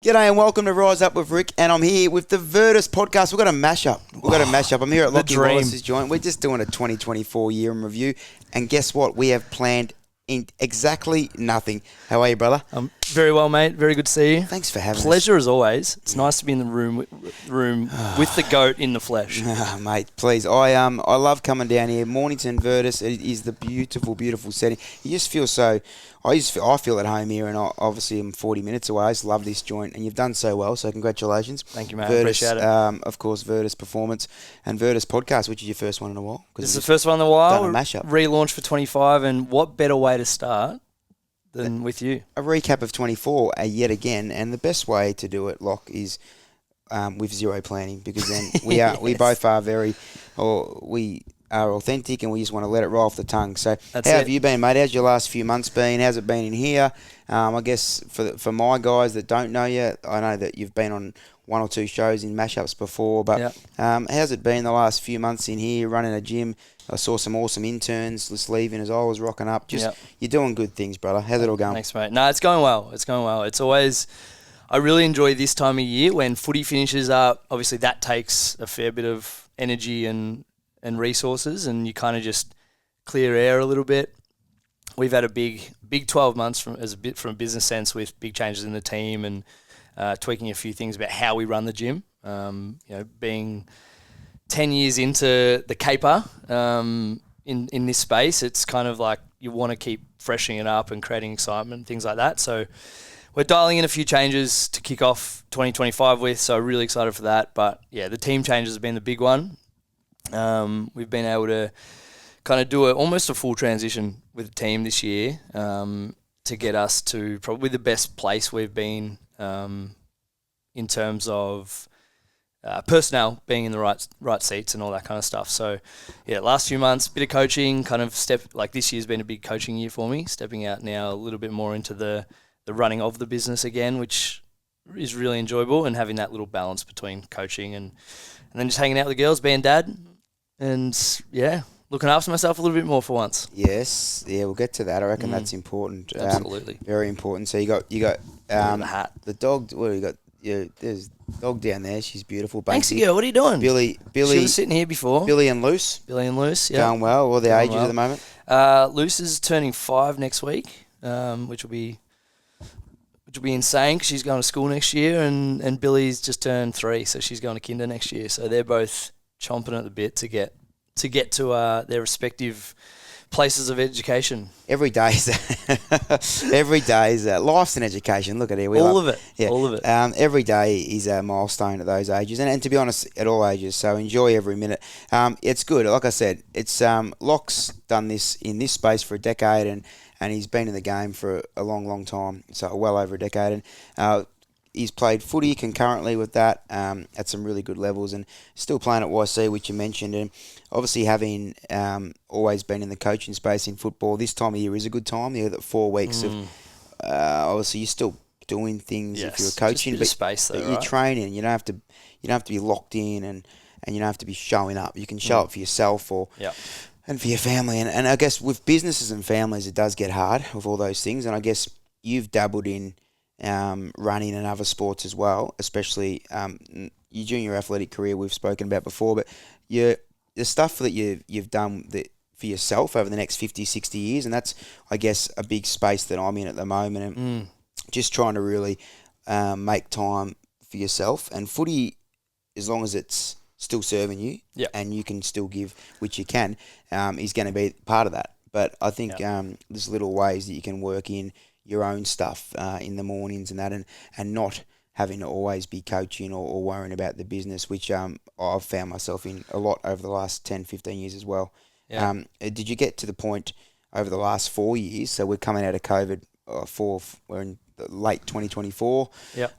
G'day and welcome to Rise Up with Rick, and I'm here with the Virtus podcast. We've got a mashup. I'm here at Lachie Wallace's joint. We're just doing a 2024 year in review, and guess what? We have planned in exactly nothing. How are you, brother? Very well, mate. Very good to see you. Thanks for having us. Pleasure as always. It's nice to be in the room with the goat in the flesh. Mate, please. I love coming down here. Mornington Virtus. It is the beautiful, beautiful setting. You just feel so. I feel at home here, and obviously I'm 40 minutes away. I just love this joint, and you've done so well. So congratulations. Thank you, mate. Virtus, appreciate it. Of course, Virtus Performance and Virtus Podcast, which is your first one in a while. This is the first one in a while. Done a mashup. Relaunch for 25, and what better way to start than with you? A recap of 24 yet again, and the best way to do it, Locke, is with zero planning, because then we are we both are we are authentic, and we just want to let it roll off the tongue. So how have you been, mate? How's your last few months been? How's it been in here? I guess for my guys that don't know you, I know that you've been on one or two shows in mashups before, but how's it been the last few months in here running a gym? I saw some awesome interns just leaving as I was rocking up. You're doing good things, brother. How's it all going? Thanks, mate. No, it's going well. It's always, I really enjoy this time of year when footy finishes up. Obviously, that takes a fair bit of energy and resources, and you kind of just clear air a little bit. We've had a big 12 months from a business sense, with big changes in the team and tweaking a few things about how we run the gym. Being 10 years into the caper in this space, it's kind of like you want to keep freshening it up and creating excitement, things like that. So we're dialing in a few changes to kick off 2025 with, so really excited for that. But yeah, the team changes have been the big one. We've been able to kind of do almost a full transition with the team this year to get us to probably the best place we've been in terms of personnel being in the right seats and all that kind of stuff. So yeah, last few months, bit of coaching, kind of this year's been a big coaching year for me, stepping out now a little bit more into the running of the business again, which is really enjoyable, and having that little balance between coaching and then just hanging out with the girls, being dad, and yeah, looking after myself a little bit more for once. Yes, yeah, we'll get to that. I reckon that's important. Absolutely, very important. So you got the hat, the dog. Well, you got there's a dog down there. She's beautiful. Thanks, girl. What are you doing? Billy. She was sitting here before. Billy and Luce. Yeah. Going well. What are the ages at the moment? Luce is turning 5 next week, which will be insane because she's going to school next year, and Billy's just turned 3, so she's going to kinder next year. So they're both chomping at the bit to get to their respective places of education. Every day is life's an education. Look at it. All of it. Every day is a milestone at those ages, and to be honest, at all ages. So enjoy every minute. It's good. Like I said, it's Locke's done this in this space for a decade, and he's been in the game for a long, long time, so well over a decade. And he's played footy concurrently with that at some really good levels, and still playing at YC, which you mentioned. And obviously having always been in the coaching space in football, this time of year is a good time. You have 4 weeks of obviously you're still doing things if you're coaching, but space though, you're training. You don't have to be locked in, and you don't have to be showing up. You can show up for yourself and for your family. And I guess with businesses and families, it does get hard with all those things. And I guess you've dabbled in running and other sports as well, especially your junior athletic career we've spoken about before, but the stuff that you've done for yourself over the next 50, 60 years, and that's, I guess, a big space that I'm in at the moment, and just trying to really make time for yourself. And footy, as long as it's still serving you and you can still give, which you can, is going to be part of that. But I think there's little ways that you can work in your own stuff in the mornings and that, and not having to always be coaching or worrying about the business, which I've found myself in a lot over the last 10, 15 years as well. Yeah. Did you get to the point over the last 4 years, so we're coming out of COVID, we're in late 2024,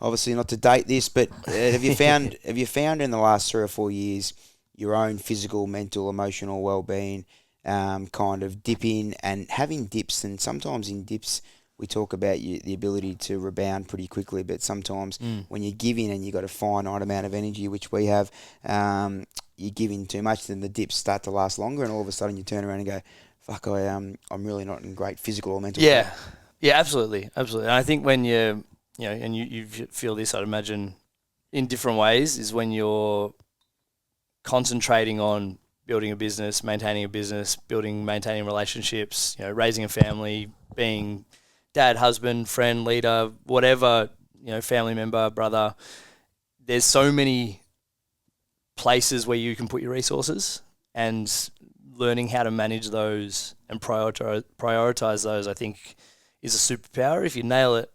obviously not to date this, but have you found in the last 3 or 4 years your own physical, mental, emotional well-being kind of dipping and having dips? And sometimes in dips we talk about the ability to rebound pretty quickly, but sometimes when you're giving and you've got a finite amount of energy, which we have, you're giving too much, then the dips start to last longer, and all of a sudden you turn around and go, fuck, I'm really not in great physical or mental shape. Yeah, absolutely. And I think when you're and you feel this, I'd imagine, in different ways, is when you're concentrating on building a business, maintaining relationships, raising a family, being dad, husband, friend, leader, whatever, family member, brother. There's so many places where you can put your resources, and learning how to manage those and prioritize those, I think, is a superpower. If you nail it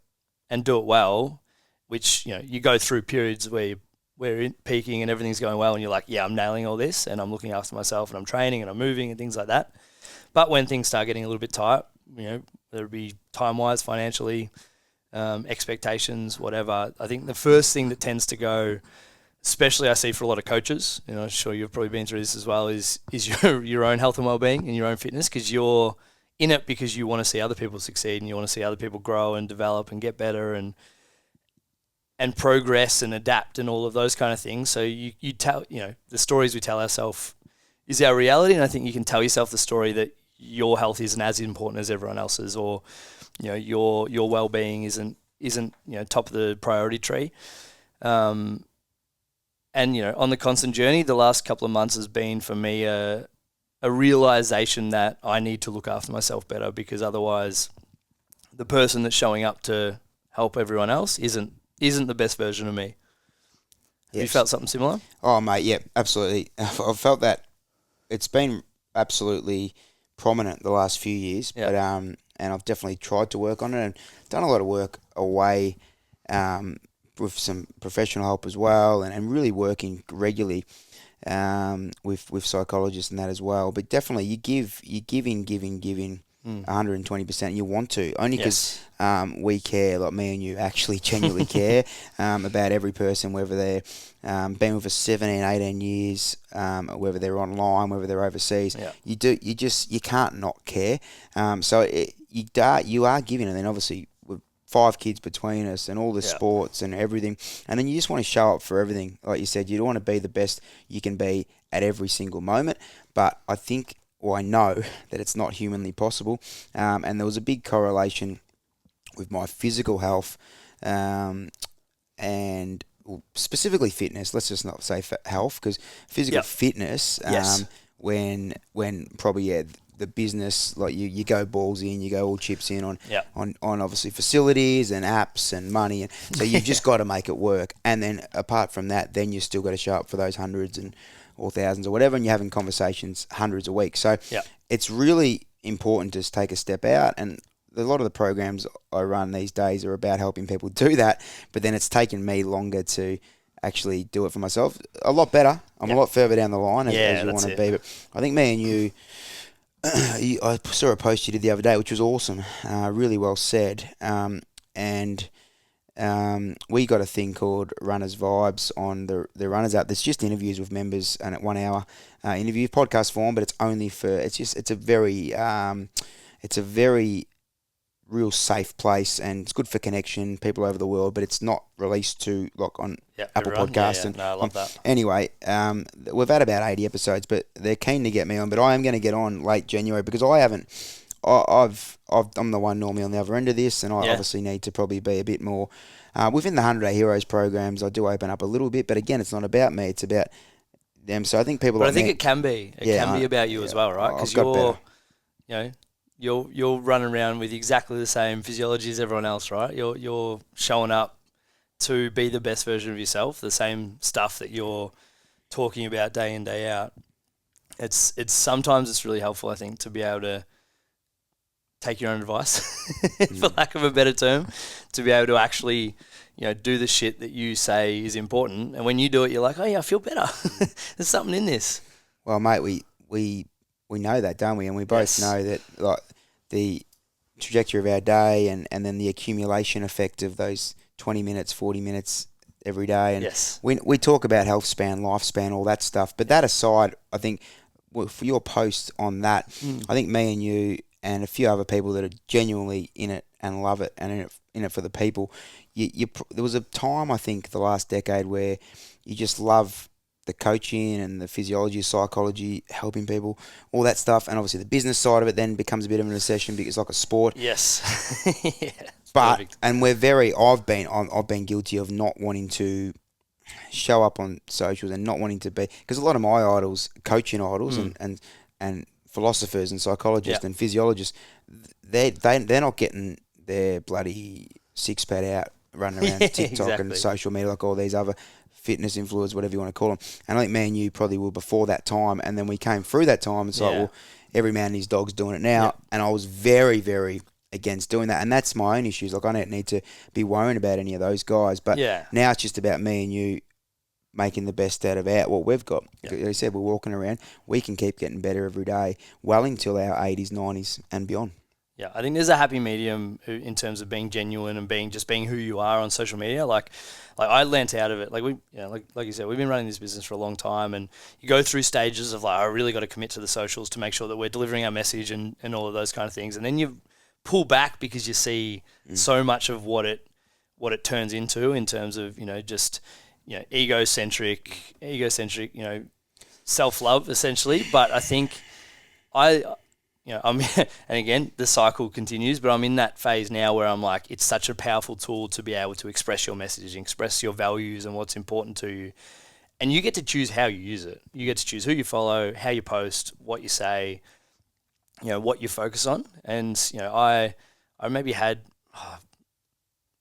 and do it well, which, you go through periods where we're peaking and everything's going well and you're like, yeah, I'm nailing all this and I'm looking after myself and I'm training and I'm moving and things like that. But when things start getting a little bit tight, there'll be time-wise, financially, expectations, whatever. I think the first thing that tends to go, especially I see for a lot of coaches, I'm sure you've probably been through this as well, is your own health and well-being and your own fitness, because you're in it because you want to see other people succeed and you want to see other people grow and develop and get better and progress and adapt and all of those kind of things. So you tell, the stories we tell ourselves is our reality, and I think you can tell yourself the story that your health isn't as important as everyone else's, or your well-being isn't top of the priority tree. And on the constant journey, the last couple of months has been for me a realization that I need to look after myself better, because otherwise the person that's showing up to help everyone else isn't the best version of me. Have you felt something similar? Oh, mate, yeah, absolutely. I've felt that it's been absolutely prominent the last few years, but and I've definitely tried to work on it and done a lot of work away with some professional help as well, and really working regularly with psychologists and that as well. But definitely you give in 120%. You want to, only because we care, like me and you actually genuinely care about every person, whether they're been with us 17, 18 years, whether they're online, whether they're overseas. You can't not care. So you are giving, and then obviously with 5 kids between us and all the sports and everything, and then you just want to show up for everything. Like you said, you don't want to be the best you can be at every single moment. But I think, I know that it's not humanly possible, and there was a big correlation with my physical health, and specifically fitness. Let's just not say health, because physical fitness, when probably the business, like you go balls in, you go all chips in on obviously facilities and apps and money, and so you've just got to make it work. And then apart from that, then you still got to show up for those hundreds or thousands or whatever, and you're having conversations hundreds a week. So it's really important to take a step out, and a lot of the programs I run these days are about helping people do that, but then it's taken me longer to actually do it for myself. A lot better. I'm a lot further down the line as you want to be, but I think me and you, I saw a post you did the other day, which was awesome, really well said, and we got a thing called Runners Vibes on the Runners app. There's just interviews with members, and at 1 hour interview, podcast form, but it's only for, it's a very real safe place, and it's good for connection, people over the world, but it's not released to on Apple Podcasts. I love that. Anyway, we've had about 80 episodes, but they're keen to get me on, but I am going to get on late January, because I'm the one normally on the other end of this, and I obviously need to probably be a bit more within the 100-Day Heroes programs. I do open up a little bit, but again, it's not about me; it's about them. So I think people. But I think it can be. It can be about you as well, right? Because you're running around with exactly the same physiology as everyone else, right? You're showing up to be the best version of yourself. The same stuff that you're talking about day in, day out. It's sometimes it's really helpful, I think, to be able to take your own advice, for lack of a better term, to be able to actually, do the shit that you say is important. And when you do it, you're like, oh yeah, I feel better. There's something in this. Well, mate, we know that, don't we? And we both know that, like, the trajectory of our day and then the accumulation effect of those 20 minutes, 40 minutes every day. And we talk about health span, lifespan, all that stuff. But that aside, I think for your post on that, I think me and you and a few other people that are genuinely in it and love it and in it for the people, there was a time, I think, the last decade where you just love the coaching and the physiology, psychology, helping people, all that stuff, and obviously the business side of it then becomes a bit of an obsession because it's like a sport. Yes. But Perfect. and I've been guilty of not wanting to show up on socials and not wanting to be, because a lot of my idols, coaching idols, and philosophers and psychologists and physiologists, they're not getting their bloody six pack out running around TikTok and social media like all these other fitness influencers, whatever you want to call them. And I think me and you probably were before that time, and then we came through that time. It's like, well, every man and his dog's doing it now, and I was very, very against doing that, and that's my own issues. Like, I don't need to be worrying about any of those guys, but now it's just about me and you making the best out of what we've got. Like I said, we're walking around. We can keep getting better every day, well into our 80s, 90s, and beyond. Yeah, I think there's a happy medium in terms of being genuine and being who you are on social media. Like I learnt out of it. Like like you said, we've been running this business for a long time, and you go through stages of like, I really got to commit to the socials to make sure that we're delivering our message and all of those kind of things. And then you pull back because you see so much of what it turns into in terms of just egocentric, self-love essentially. But I think I'm, and again, the cycle continues, but I'm in that phase now where I'm like, it's such a powerful tool to be able to express your message, express your values and what's important to you. And you get to choose how you use it. You get to choose who you follow, how you post, what you say, what you focus on. And, I maybe had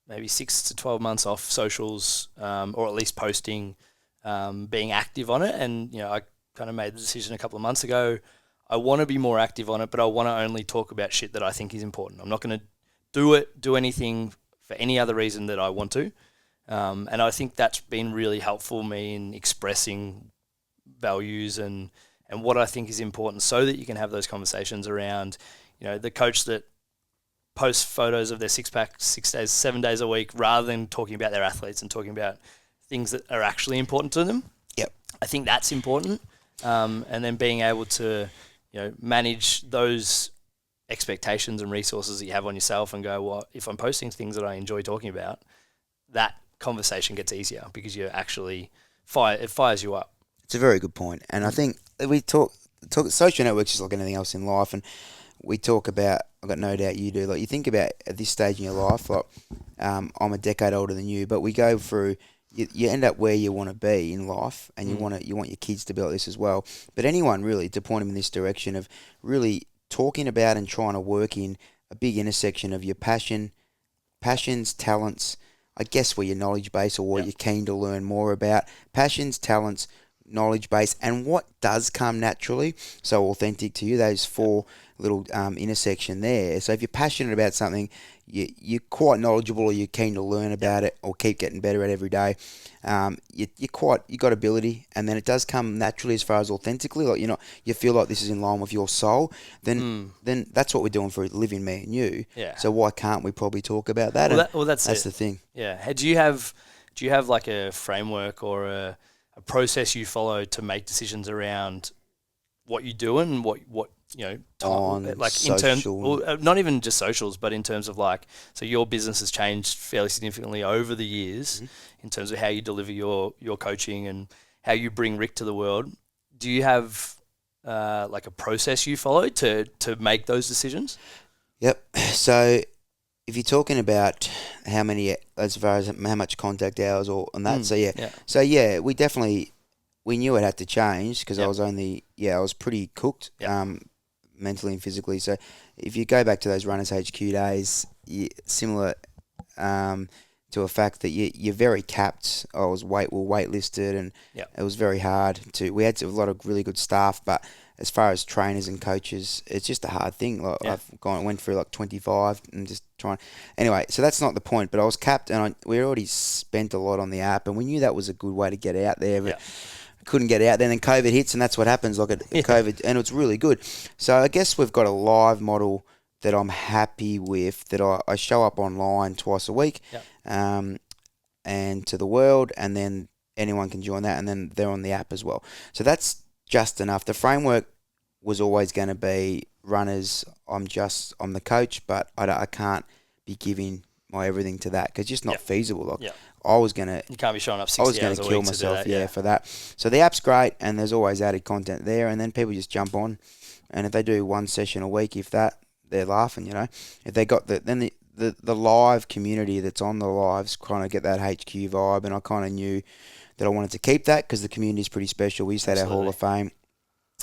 maybe 6 to 12 months off socials, or at least posting, being active on it. And, I kind of made the decision a couple of months ago. I want to be more active on it, but I want to only talk about shit that I think is important. I'm not going to do anything for any other reason that I want to. And I think that's been really helpful me in expressing values and what I think is important, so that you can have those conversations around, the coach that posts photos of their six-pack 7 days a week, rather than talking about their athletes and talking about things that are actually important to them. Yep. I think that's important. And then being able to manage those expectations and resources that you have on yourself and go, well, if I'm posting things that I enjoy talking about, that conversation gets easier because you actually it fires you up. It's a very good point. And I think we talk social networks is like anything else in life, and we talk about, I've got no doubt you do, like you think about at this stage in your life, like I'm a decade older than you, but we go through, you end up where you want to be in life, and you want your kids to be like this as well. But anyone really, to point them in this direction of really talking about and trying to work in a big intersection of your passions, talents, I guess where your knowledge base or what you're keen to learn more about, passions, talents, knowledge base, and what does come naturally, so authentic to you, those four little intersection there. So if you're passionate about something, you're quite knowledgeable, or you're keen to learn about it or keep getting better at every day. You got ability, and then it does come naturally as far as authentically. Like you feel like this is in line with your soul. Then that's what we're doing for living, me and you. Yeah. So why can't we probably talk about that? That's the thing. Yeah. Do you have like a framework or a process you follow to make decisions around what you do and what on like social. in terms, not even just socials, but in terms of like, so your business has changed fairly significantly over the years in terms of how you deliver your coaching and how you bring Rick to the world. Do you have like a process you follow to make those decisions? Yep. So if you're talking about how many, as far as how much contact hours on that, we knew it had to change because I was pretty cooked, mentally and physically. So if you go back to those Runners HQ days, similar to a fact that you're very capped. We were waitlisted, and it was very hard we had a lot of really good staff, but as far as trainers and coaches, it's just a hard thing. Like went through like 25 and just trying. Anyway, so that's not the point. But I was capped, and we already spent a lot on the app, and we knew that was a good way to get out there. But couldn't get out there, and then COVID hits, and that's what happens. Like COVID, and it's really good. So I guess we've got a live model that I'm happy with. That I show up online twice a week, and to the world, and then anyone can join that, and then they're on the app as well. So that's just enough. The framework was always going to be runners. I'm the coach, but I can't be giving my everything to that because it's just not feasible. Like I was gonna, you can't be showing up 60 hours a week. I was going to kill myself, for that. So the app's great, and there's always added content there, and then people just jump on, and if they do one session a week, if that, they're laughing. If they got then the live community that's on the lives kind of get that HQ vibe, and I kind of knew that I wanted to keep that because the community is pretty special. We just had our Hall of Fame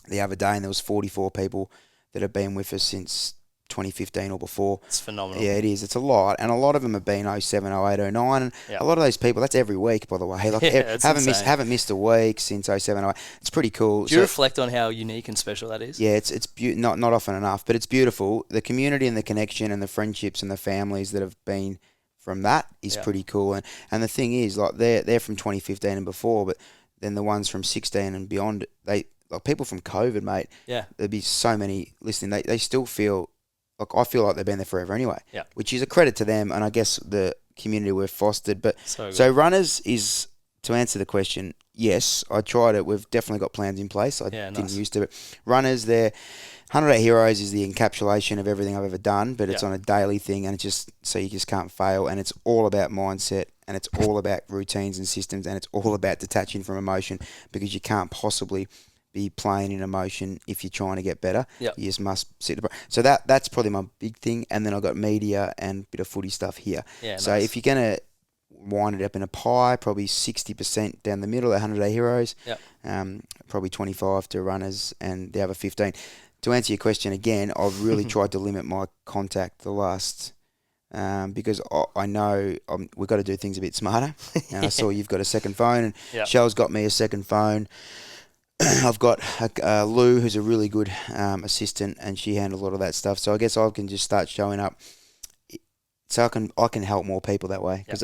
the other day, and there was 44 people that have been with us since 2015 or before. It's phenomenal. Yeah, it is. It's a lot. And a lot of them have been 07, 08, 09. And a lot of those people, that's every week, by the way. Like, haven't missed a week since 07, 08. It's pretty cool. Do you reflect on how unique and special that is? Yeah, it's not often enough, but it's beautiful. The community and the connection and the friendships and the families that have been from that is pretty cool. And the thing is, like, they're from 2015 and before, but then the ones from 16 and beyond, like people from COVID, mate. Yeah. There'd be so many listening. They still feel... Like, I feel like they've been there forever anyway, which is a credit to them and I guess the community we've fostered. But so runners is, to answer the question, yes, I tried it. We've definitely got plans in place. I didn't used to. But runners, 100 Day Heroes is the encapsulation of everything I've ever done, but it's on a daily thing, and it's just so you just can't fail. And it's all about mindset, and it's all about routines and systems, and it's all about detaching from emotion, because you can't possibly be playing in emotion if you're trying to get better. Yep. You just must sit. So that's probably my big thing. And then I've got media and a bit of footy stuff here. Yeah, so if you're going to wind it up in a pie, probably 60% down the middle, 100 Day Heroes. Yep. Probably 25 to runners and the other 15. To answer your question again, I've really tried to limit my contact the last... because I know we've got to do things a bit smarter. And I saw you've got a second phone, and Shell's got me a second phone. I've got Lou, who's a really good assistant, and she handles a lot of that stuff. So I guess I can just start showing up, so I can help more people that way. Because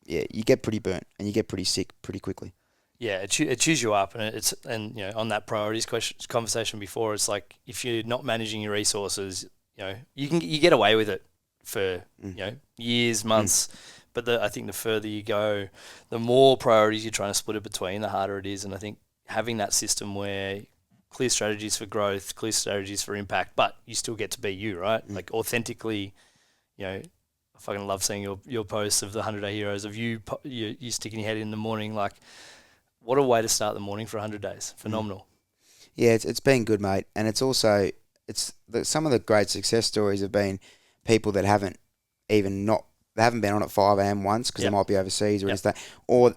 you get pretty burnt and you get pretty sick pretty quickly. Yeah, it chews you up, and you know, on that priorities conversation before, it's like if you're not managing your resources, you know, you get away with it for you know, years, months. But I think the further you go, the more priorities you're trying to split it between, the harder it is. And I think having that system where clear strategies for growth, clear strategies for impact, but you still get to be you, right? Like authentically, you know, I fucking love seeing your posts of the 100 Day Heroes, of you sticking your head in the morning. Like, what a way to start the morning for 100 days. Phenomenal. Yeah, it's been good, mate. And it's also, some of the great success stories have been people that haven't been on at 5 a.m. once because they might be overseas or anything, or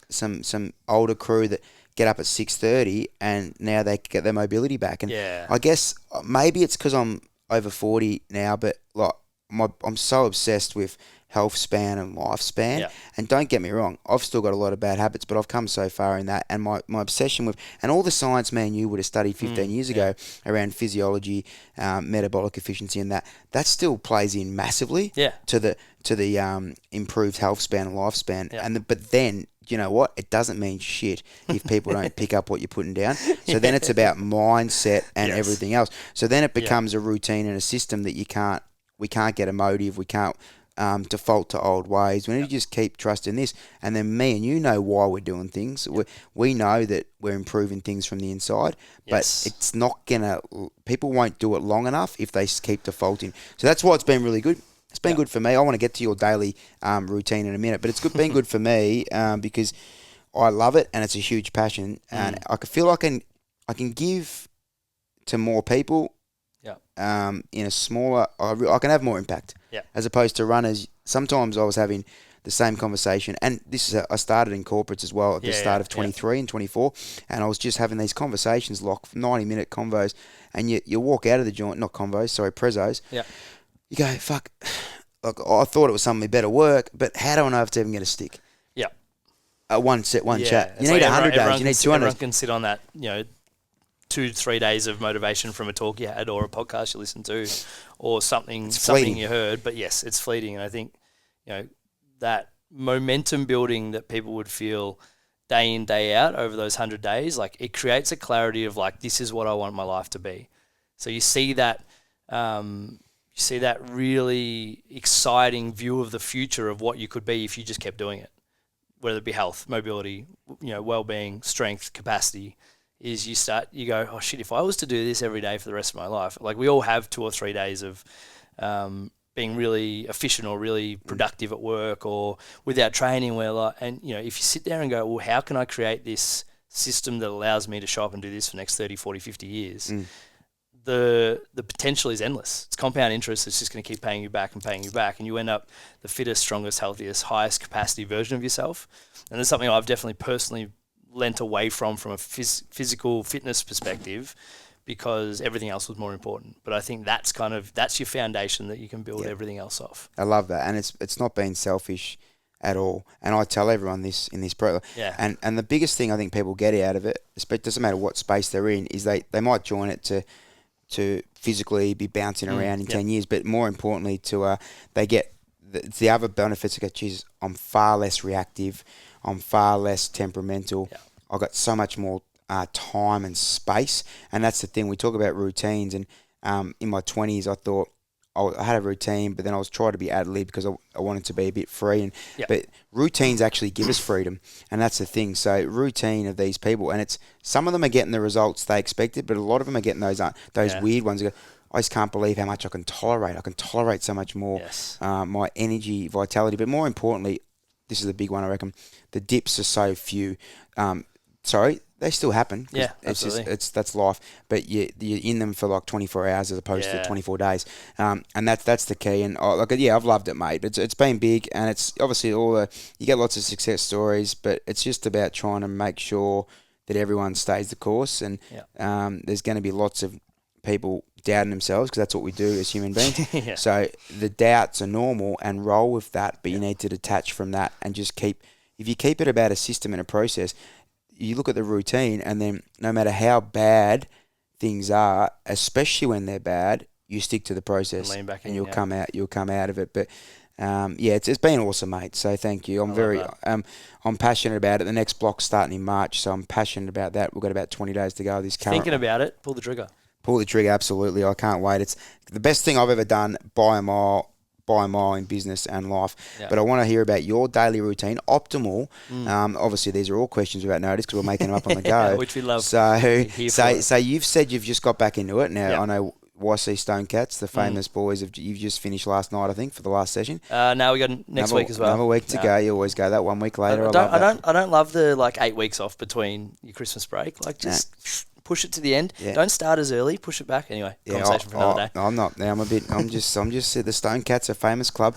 some older crew that get up at 6:30 and now they get their mobility back. And I guess maybe it's because I'm over 40 now, but like I'm so obsessed with health span and lifespan. Yeah. And don't get me wrong, I've still got a lot of bad habits, but I've come so far in that. And my obsession with, and all the science, man, you would have studied 15 years ago around physiology, metabolic efficiency, and that still plays in massively to the improved health span and lifespan. Yeah. But then, you know what? It doesn't mean shit if people don't pick up what you're putting down. So then it's about mindset and everything else. So then it becomes a routine and a system that we can't get emotive. We can't default to old ways. We need to just keep trusting this. And then me and you know why we're doing things. We know that we're improving things from the inside, but it's not people won't do it long enough if they keep defaulting. So that's why it's been really good. It's been good for me. I want to get to your daily routine in a minute, but it's been good for me because I love it and it's a huge passion, and I feel like I can give to more people. In a smaller, I can have more impact. As opposed to runners. Sometimes I was having the same conversation, and I started in corporates as well at the start of 23 and 24, and I was just having these conversations, like 90-minute convos, and you walk out of the joint, not convos, sorry, prezos. You go, fuck, like, I thought it was something better work, but how do I know if it's even going to stick? One chat. You need 100 days, you need 200. Everyone can sit on that, 2-3 days of motivation from a talk you had or a podcast you listened to or something you heard. But yes, it's fleeting. And I think, that momentum building that people would feel day in, day out over those 100 days, like, it creates a clarity of like, this is what I want my life to be. So you see that really exciting view of the future of what you could be if you just kept doing it, whether it be health, mobility, well-being, strength, capacity. Is you go, oh shit, if I was to do this every day for the rest of my life, like, we all have 2 or 3 days of being really efficient or really productive at work or without training, where like, and if you sit there and go, well, how can I create this system that allows me to show up and do this for the next 30, 40, 50 years? the potential is endless. It's compound interest. It's just going to keep paying you back, and you end up the fittest, strongest, healthiest, highest capacity version of yourself. And that's something I've definitely personally lent away from a physical fitness perspective, because everything else was more important. But I think that's your foundation that you can build everything else off. I love that, and it's not being selfish at all. And I tell everyone this in this program. Yeah. And the biggest thing I think people get out of it, it doesn't matter what space they're in, is they might join it to physically be bouncing around in 10 years, but more importantly they get the other benefits. They go, geez, I'm far less reactive, I'm far less temperamental. Yeah. I've got so much more time and space, and that's the thing. We talk about routines, and in my 20s I thought I had a routine, but then I was trying to be ad-lib because I wanted to be a bit free. But routines actually give us freedom, and that's the thing. So routine of these people, and it's some of them are getting the results they expected, but a lot of them are getting those weird ones. I just can't believe how much I can tolerate. I can tolerate so much more. Yes. My energy, vitality, but more importantly, this is the big one I reckon. The dips are so few. They still happen. Yeah, it's absolutely. That's life. But you're in them for like 24 hours as opposed to 24 days. And that's the key. And I've loved it, mate. It's been big, and it's obviously you get lots of success stories, but it's just about trying to make sure that everyone stays the course. And there's going to be lots of people doubting themselves, because that's what we do as human beings. So the doubts are normal, and roll with that. But you need to detach from that and just if you keep it about a system and a process. You look at the routine, and then no matter how bad things are, especially when they're bad, you stick to the process, and lean back in, and you'll come out. You'll come out of it. But it's been awesome, mate. So thank you. I'm passionate about it. The next block's starting in March, so I'm passionate about that. We've got about 20 days to go. Thinking about it, pull the trigger. Pull the trigger, absolutely. I can't wait. It's the best thing I've ever done by a mile in business and life. But I want to hear about your daily routine, optimal. Obviously, these are all questions without notice because we're making them up on the go. Which we love. So you've said you've just got back into it. Now, I know YC Stone Cats, the famous boys, you've just finished last night, I think, for the last session. Now we got next week as well. Another week to go. You always go that 1 week later. I don't love the 8 weeks off between your Christmas break. Push it to the end. Yeah. Don't start as early. Push it back. Anyway, conversation for another day. I'm not. Now I'm just the Stone Cats, a famous club.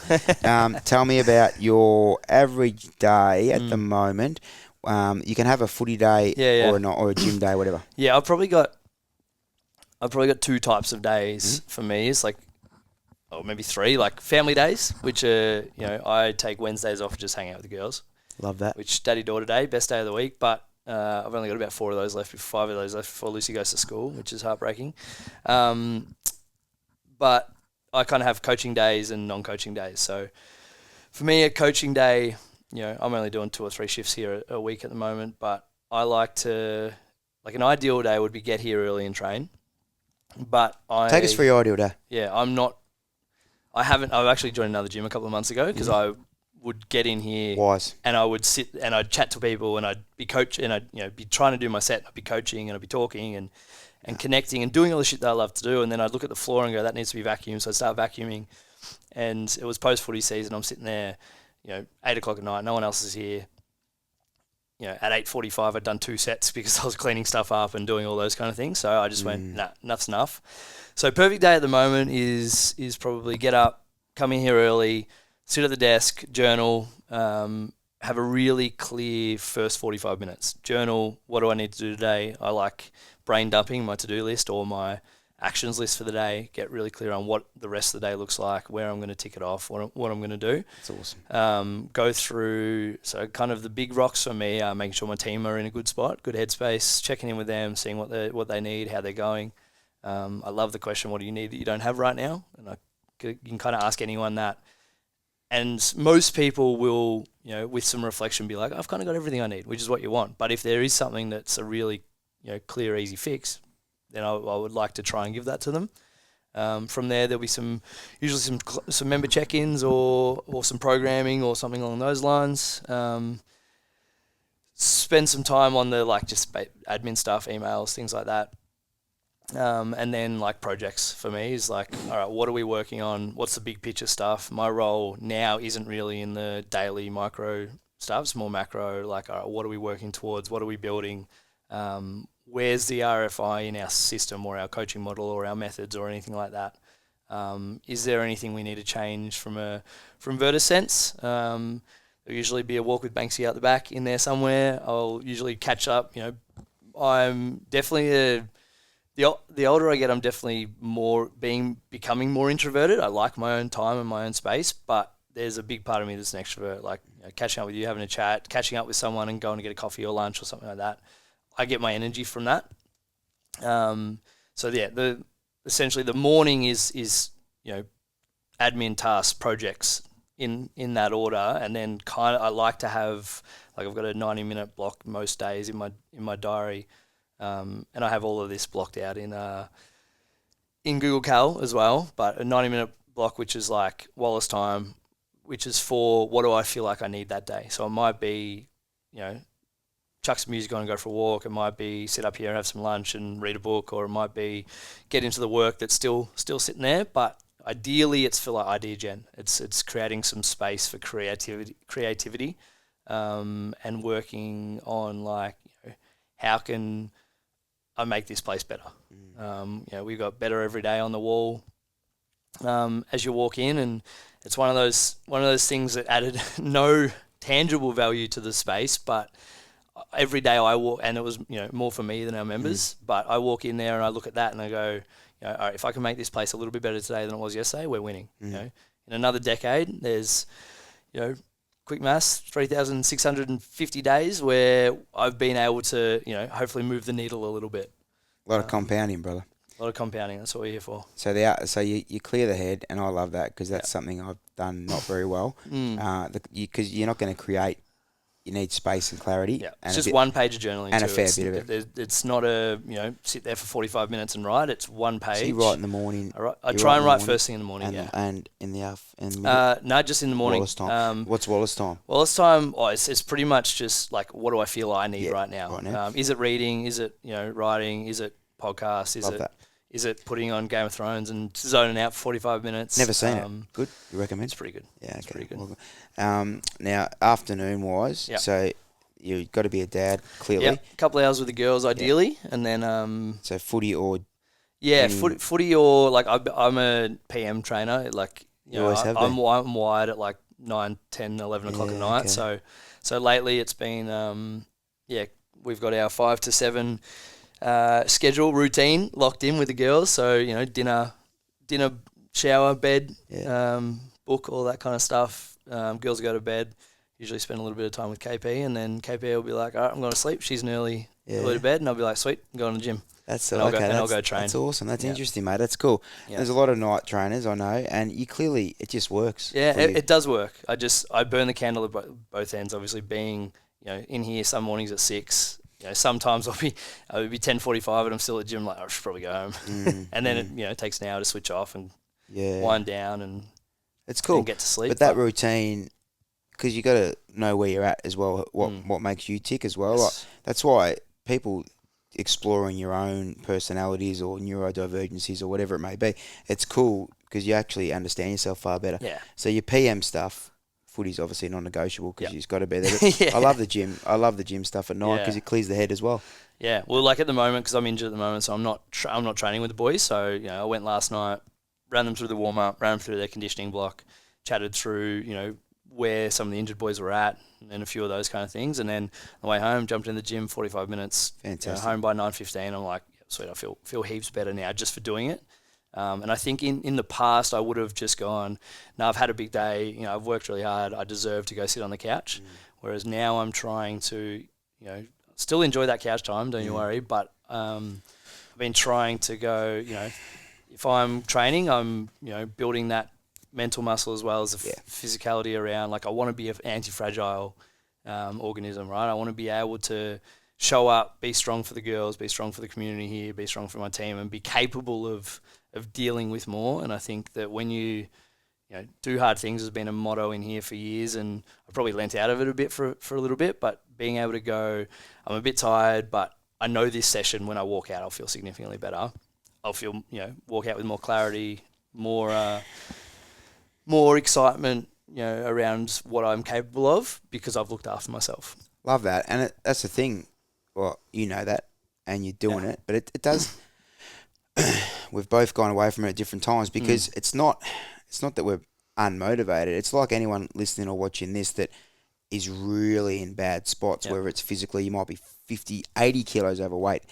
Tell me about your average day at the moment. You can have a footy day or a gym day, whatever. Yeah, I've probably got two types of days for me. It's maybe three, family days, which are, I take Wednesdays off, just hang out with the girls. Love that. Which daddy-daughter day, best day of the week, but I've only got about 4 of those left, 5 of those left before Lucy goes to school, which is heartbreaking. But I kind of have coaching days and non-coaching days. So for me, a coaching day, I'm only doing 2 or 3 shifts here a week at the moment, but I like to, an ideal day would be get here early and train. But take us for your ideal day. Yeah, I've actually joined another gym a couple of months ago because I would get in here and I would sit and I'd chat to people and I'd be coaching and I'd be trying to do my set. I'd be coaching and I'd be talking and connecting and doing all the shit that I love to do. And then I'd look at the floor and go, that needs to be vacuumed. So I'd start vacuuming. And it was post-footy season. I'm sitting there, 8 o'clock at night. No one else is here. At 8:45, I'd done 2 sets because I was cleaning stuff up and doing all those kind of things. So I just went, nah, enough's enough. So perfect day at the moment is probably get up, come in here early, sit at the desk, journal, have a really clear first 45 minutes. Journal, what do I need to do today? I like brain dumping my to-do list or my actions list for the day, get really clear on what the rest of the day looks like, where I'm going to tick it off, what I'm going to do. That's awesome. Go through, so kind of the big rocks for me are making sure my team are in a good spot, good headspace, checking in with them, seeing what they need, how they're going. I love the question, what do you need that you don't have right now? And you can kind of ask anyone that. And most people will, with some reflection, be like, I've kind of got everything I need, which is what you want. But if there is something that's a really, clear, easy fix, then I would like to try and give that to them. From there, there'll be usually some member check-ins or some programming or something along those lines. Spend some time on the just admin stuff, emails, things like that. And then projects for me is all right, what are we working on? What's the big picture stuff? My role now isn't really in the daily micro stuff. It's more macro, all right, what are we working towards? What are we building? where's the RFI in our system or our coaching model or our methods or anything like that? Is there anything we need to change from Verta sense? There'll usually be a walk with Banksy out the back in there somewhere. I'll usually catch up. I'm definitely the older I get, I'm definitely becoming more introverted. I like my own time and my own space, but there's a big part of me that's an extrovert. Like catching up with you, having a chat, catching up with someone, and going to get a coffee or lunch or something like that. I get my energy from that. Essentially the morning is admin tasks, projects in that order, and then I like to have, like, I've got a 90-minute block most days in my diary, and I have all of this blocked out in Google Cal as well. But a 90-minute block, which is like Wallace time, which is for what do I feel like I need that day. So it might be, chuck some music on and go for a walk. It might be sit up here and have some lunch and read a book, or it might be get into the work that's still sitting there. But ideally, it's for like idea gen. It's creating some space for creativity, and working on like how can I make this place better. We've got better every day on the wall as you walk in, and it's one of those things that added no tangible value to the space, but every day I walk, and it was more for me than our members, but I walk in there and I look at that and I go, all right, if I can make this place a little bit better today than it was yesterday, we're winning. In another decade, there's quick maths, 3,650 days where I've been able to hopefully move the needle a little bit. A lot of compounding, brother. A lot of compounding. That's what we're here for. So you clear the head, and I love that because that's something I've done not very well. Because you're not going to create. You need space and clarity. Yeah, it's just one page of journaling and too. A fair bit of it. It's not a sit there for 45 minutes and write. It's one page. So you write in the morning. I try and write first thing in the morning. And in the no, just in the morning. Wallace time. What's Wallace time? Wallace time. Oh, it's pretty much just like, what do I feel I need right now? Is it reading? Is it writing? Is it podcast? Is it putting on Game of Thrones and zoning out for 45 minutes? Never seen it. Good? You recommend? It's pretty good. Yeah, okay. It's pretty good. Well, now, afternoon-wise, so you've got to be a dad, clearly. Yeah, a couple of hours with the girls, ideally, and then... so footy or... Yeah, footy or... Like, I'm a PM trainer. Like, I'm wired at like 9, 10, 11 o'clock at night. Okay. So lately it's been... we've got our 5 to 7... schedule routine locked in with the girls, so dinner, shower, bed, book, all that kind of stuff. Girls go to bed. Usually spend a little bit of time with KP, and then KP will be like, "All right, I'm going to sleep." She's an early to bed, and I'll be like, "Sweet, I'm going to the gym." I'll go train. That's awesome. That's interesting, mate. That's cool. Yeah. There's a lot of night trainers, I know, and it just works. Yeah, it does work. I burn the candle at both ends. Obviously, being in here some mornings at 6. Sometimes I'll be 10:45 and I'm still at the gym. Like, I should probably go home, and then it takes an hour to switch off and wind down, and it's cool and get to sleep. But that routine, because you got to know where you're at as well. What makes you tick as well. Yes. Like, that's why people exploring your own personalities or neurodivergencies or whatever it may be. It's cool because you actually understand yourself far better. Yeah. So your PM stuff. Footy's obviously non-negotiable because you've got to be there. I love the gym. I love the gym stuff at night because it clears the head as well. Yeah. Well, like at the moment, because I'm injured at the moment, so I'm not training with the boys. So I went last night, ran them through the warm up, ran them through their conditioning block, chatted through where some of the injured boys were at, and a few of those kind of things. And then on the way home, jumped in the gym, 45 minutes. Fantastic. Home by 9:15. I'm like, sweet. I feel heaps better now just for doing it. And I think in the past I would have just gone, no, I've had a big day, I've worked really hard, I deserve to go sit on the couch. Whereas now I'm trying to, still enjoy that couch time, don't you worry, but I've been trying to go, if I'm training, I'm, building that mental muscle as well as the physicality around. Like, I want to be an anti-fragile organism, right? I want to be able to show up, be strong for the girls, be strong for the community here, be strong for my team, and be capable of dealing with more. And I think that when you do hard things has been a motto in here for years, and I probably lent out of it a bit for a little bit, but being able to go, I'm a bit tired, but I know this session when I walk out I'll feel significantly better. I'll feel walk out with more clarity, more excitement around what I'm capable of because I've looked after myself. Love that. And that's the thing, well, that, and you're doing it. But it does. We've both gone away from it at different times because it's not that we're unmotivated. It's like anyone listening or watching this that is really in bad spots, whether it's physically, you might be 50, 80 kilos overweight.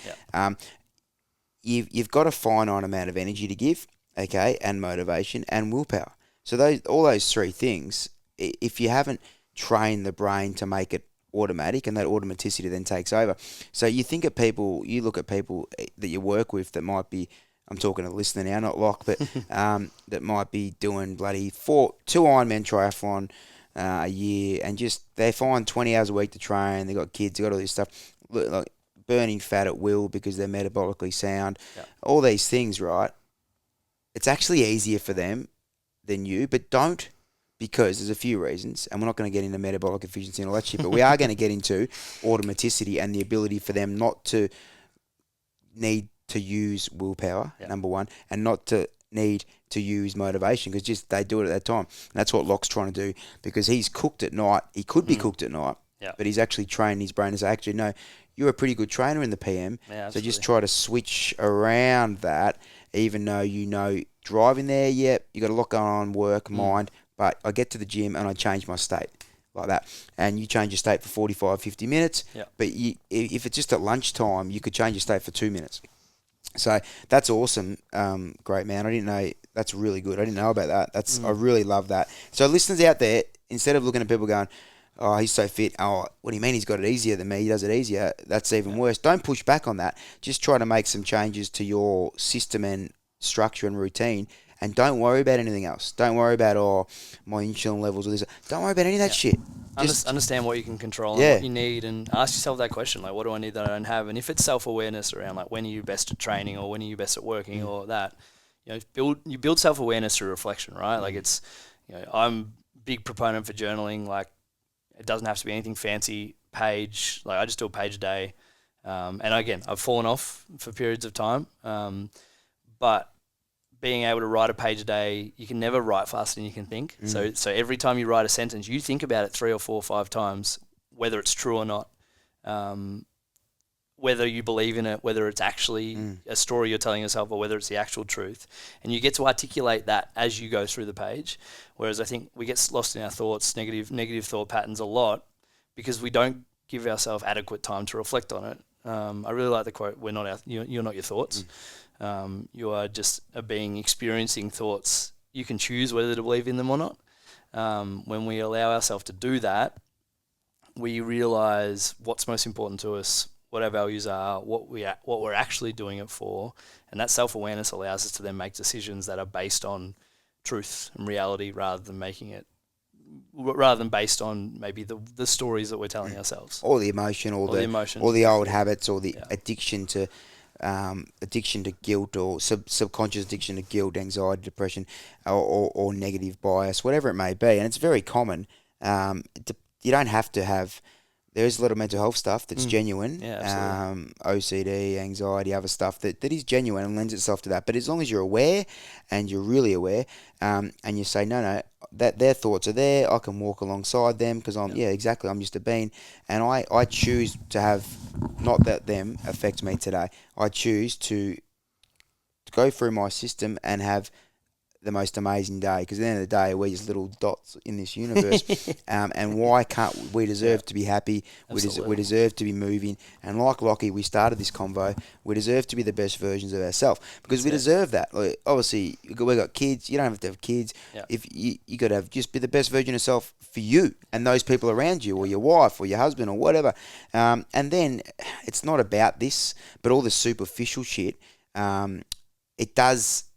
You've got a finite amount of energy to give, okay, and motivation and willpower. So all those three things, if you haven't trained the brain to make it automatic, and that automaticity then takes over. So you look at people that you work with that might be, I'm talking to the listener now, not Locke, but that might be doing bloody 2 Ironman triathlon a year, and just they find 20 hours a week to train. They got kids, they got all this stuff, like burning fat at will because they're metabolically sound. All these things, right? It's actually easier for them than you, but don't, because there's a few reasons, and we're not going to get into metabolic efficiency and all that shit, but we are going to get into automaticity and the ability for them not to need to use willpower, number one, and not to need to use motivation, because just they do it at that time. And that's what Locke's trying to do, because he's cooked at night. He could be cooked at night, but he's actually trained his brain to say, actually, no, you're a pretty good trainer in the PM, so just try to switch around that, even though you know driving there, you got a lot going on, work, mind, but I get to the gym and I change my state like that. And you change your state for 45, 50 minutes, but if it's just at lunchtime, you could change your state for 2 minutes. So that's awesome. Great, man. I didn't know. That's really good. I didn't know about that. I really love that. So listeners out there, instead of looking at people going, oh, he's so fit. Oh, what do you mean he's got it easier than me? He does it easier. That's even worse. Don't push back on that. Just try to make some changes to your system and structure and routine, and don't worry about anything else. Don't worry about, my insulin levels or this. Don't worry about any of that shit. Just understand what you can control and what you need, and ask yourself that question, like, what do I need that I don't have? And if it's self-awareness around, like, when are you best at training, or when are you best at working, or that, you build self-awareness through reflection, right? Like, it's, I'm a big proponent for journaling. Like, it doesn't have to be anything fancy. Page, like, I just do a page a day. And again, I've fallen off for periods of time. But being able to write a page a day, you can never write faster than you can think. So every time you write a sentence, you think about it 3 or 4 or 5 times, whether it's true or not, whether you believe in it, whether it's actually a story you're telling yourself, or whether it's the actual truth. And you get to articulate that as you go through the page. Whereas I think we get lost in our thoughts, negative thought patterns a lot, because we don't give ourselves adequate time to reflect on it. I really like the quote, you're not your thoughts. You are just a being experiencing thoughts. You can choose whether to believe in them or not. When we allow ourselves to do that, we realize what's most important to us, what our values are, what we're actually doing it for, and that self-awareness allows us to then make decisions that are based on truth and reality, rather than based on maybe the stories that we're telling ourselves, or the emotion, or the old habits, or the addiction to guilt, or subconscious addiction to guilt, anxiety, depression, or negative bias, whatever it may be. And it's very common. You don't have to have. There is a lot of mental health stuff that's genuine. OCD, anxiety, other stuff that is genuine and lends itself to that. But as long as you're aware, and you're really aware, and you say, no, that their thoughts are there, I can walk alongside them, because I'm just a being, and I choose to have, not that them affect me today. I choose to go through my system and have the most amazing day, because at the end of the day, we're just little dots in this universe. And why can't we deserve to be happy? We deserve to be moving. And like Lachie, we started this convo, we deserve to be the best versions of ourselves, because we deserve that. Like, obviously, we've got kids. You don't have to have kids. If you got to just be the best version of yourself for you and those people around you, or your wife or your husband or whatever. And then it's not about this, but all the superficial shit,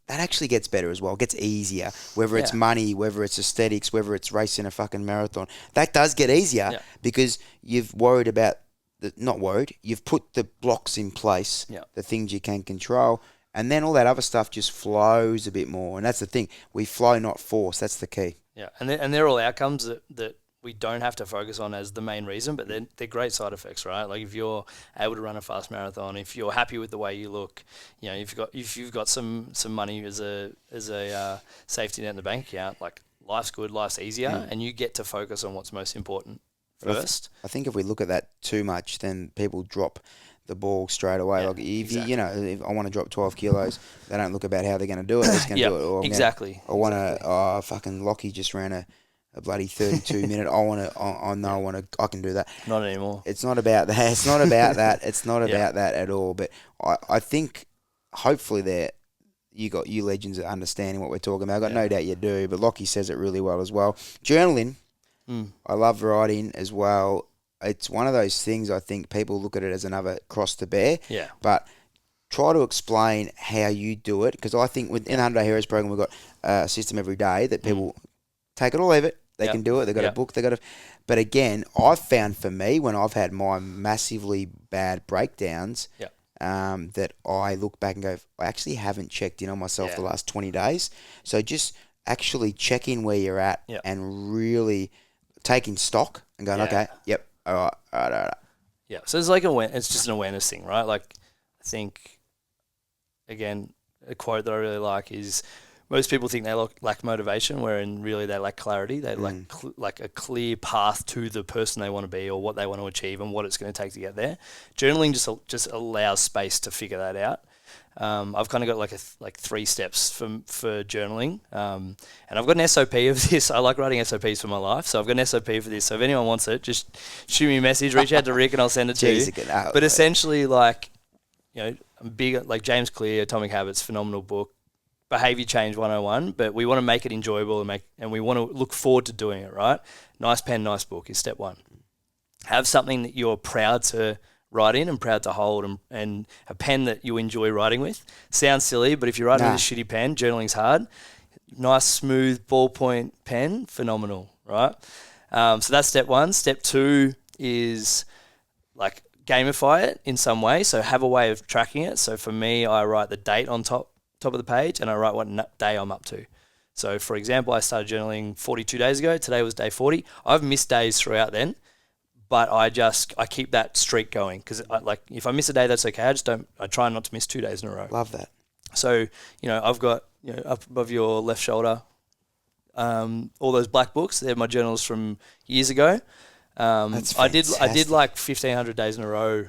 that actually gets better as well. It gets easier, whether it's money, whether it's aesthetics, whether it's racing a fucking marathon. That does get easier because you've you've put the blocks in place, the things you can control, and then all that other stuff just flows a bit more. And that's the thing. We flow, not force. That's the key. Yeah, and they're all outcomes that we don't have to focus on as the main reason, but they're great side effects, right? Like, if you're able to run a fast marathon, if you're happy with the way you look, if you've got some money as a safety net in the bank account, like, life's good, life's easier, and you get to focus on what's most important first. I think if we look at that too much, then people drop the ball straight away. Like if if I want to drop 12 kilos, they don't look about how they're going to do it. They're just going to do it. Or exactly. I want to. Fucking Lachie just ran a bloody 32 minute. I can do that. Not anymore. It's not about that. It's not about that. It's not about that at all. But I think hopefully you legends are understanding what we're talking about. I've got no doubt you do. But Lachie says it really well as well. Journaling. I love writing as well. It's one of those things I think people look at it as another cross to bear. Yeah. But try to explain how you do it, because I think within the 100 Day Heroes program, we've got a system every day that people take it or leave it. They can do it. They've got a book. They got to. But again, I've found for me when I've had my massively bad breakdowns, that I look back and go, I actually haven't checked in on myself the last 20 days. So just actually checking where you're at and really taking stock and going, okay, all right. Yeah, so it's like it's just an awareness thing, right? Like, I think, again, a quote that I really like is, most people think they lack motivation, wherein really they lack clarity. They lack a clear path to the person they want to be or what they want to achieve and what it's going to take to get there. Journaling just allows space to figure that out. I've kind of got like 3 steps for journaling, and I've got an SOP of this. I like writing SOPs for my life, so I've got an SOP for this. So if anyone wants it, just shoot me a message, reach out to Rick, and I'll send it to you. But essentially, I'm big, like James Clear, Atomic Habits, phenomenal book, Behavior Change 101. But we want to make it enjoyable and we want to look forward to doing it. Right? Nice pen, nice book is step 1. Have something that you're proud to write in and proud to hold, and a pen that you enjoy writing with. Sounds silly, but if you're writing with a shitty pen, journaling's hard. Nice, smooth ballpoint pen, phenomenal, right? So that's step 1. Step 2 is gamify it in some way. So have a way of tracking it. So for me, I write the date on top of the page, and I write what day I'm up to. So for example, I started journaling 42 days ago. Today was day 40. I've missed days throughout then, but I keep that streak going, because if I miss a day, that's okay. I try not to miss 2 days in a row. Love that. So, I've got, up above your left shoulder, all those black books. They're my journals from years ago. That's fantastic. I did like 1,500 days in a row